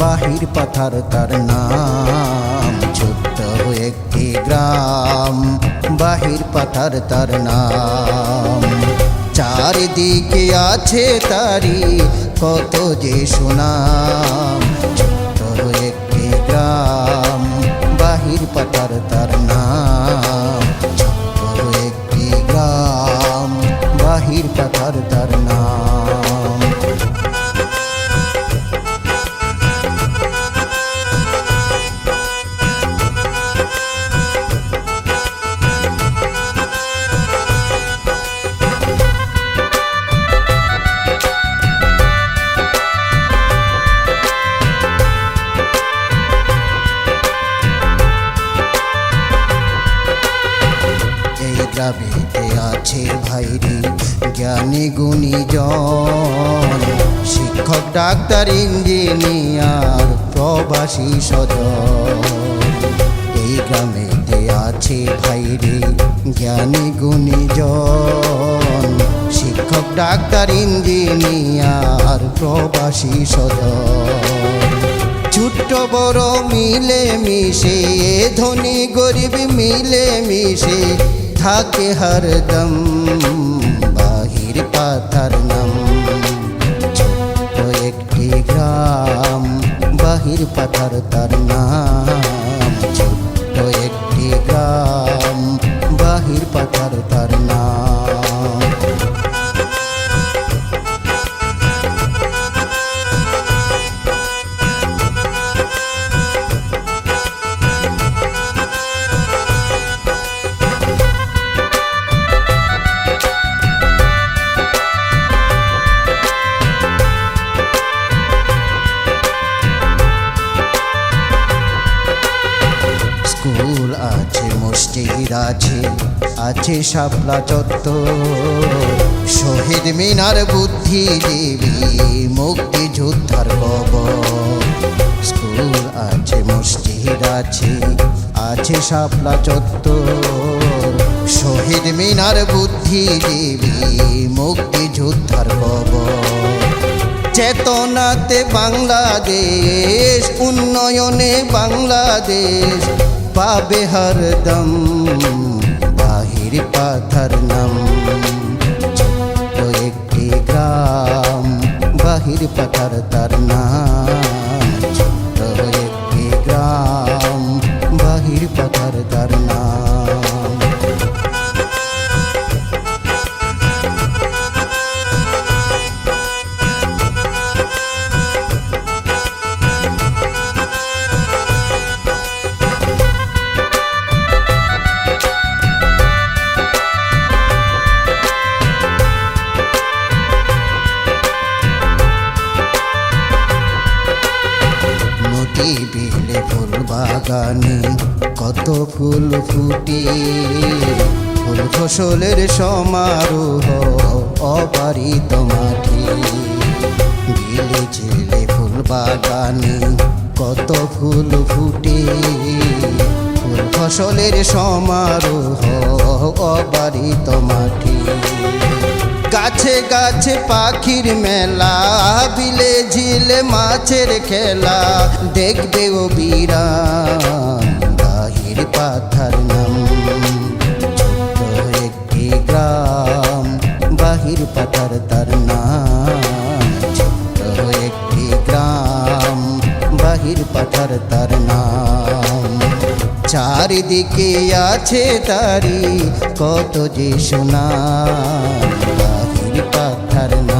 বাহির পাথার তার নাম। ছোট্ট একটি গ্রাম, বাহির পাথার তার নাম। চারিদিকে আছে তারি কত যে সুনাম। ছোট্ট একটি গ্রাম, বাহির পাথার তার নাম। ছোট্ট একটি গ্রাম, বাহির পাথার তার নাম। গ্রামেতে আছে ভাইরে জ্ঞানী গুণী জন, শিক্ষক ডাক্তার ইঞ্জিনিয়ার প্রবাসী স্বজন। এই গ্রামেতে আছে ভাইরে জ্ঞানী গুণী জন, শিক্ষক ডাক্তার ইঞ্জিনিয়ার প্রবাসী স্বজন। ছোট্ট বড় মিলে মিশে, ধনী গরিব মিলে মিশে থাকে হরদম বাহির পাথার নাম। ছোট্ট একটি গ্রাম, বাহির পাথার তার নাম। ছোট্ট একটি গ্রাম, বাহির পাথার তার নাম। স্কুল আছে, মসজিদ আছে, আছে শাপলা চত্বর। শহীদ মিনার, বুদ্ধিজীবী, মুক্তিযোদ্ধার কবর। স্কুল আছে, মসজিদ আছে, আছে শাপলা চত্বর। শহীদ মিনার, বুদ্ধিজীবী, মুক্তিযোদ্ধার কবর। চেতনাতে বাংলাদেশ, উন্নয়নে বাংলাদেশ পাবে হরদম বাহির পাথার নাম। ছোট্ট একটি গ্রাম, বাহির পাথার তার নাম। ছোট্ট একটি গ্রাম, বাহির পাথার তার নাম। বিলে ফুল বাগানে কত ফুল ফুটে, ফুল ফসলের সমারোহ অবারিত মাঠে। বিলে ঝিলে ফুল বাগানে কত ফুল ফুটে, ফুল ফসলের সমারোহ অবারিত মাঠে। গাছে গাছে পাখির মেলা, বিলে ঝিলে মাছের খেলা, দেখবে ও বিরাম বাহির পাথার নাম। ছোট্ট একটি গ্রাম, বাহির পাথার তার নাম। ছোট্ট একটি গ্রাম, বাহির পাথার তার নাম। চারিদিকে আছে তারি কত যে সুনাম, বাহির পাথার নাম।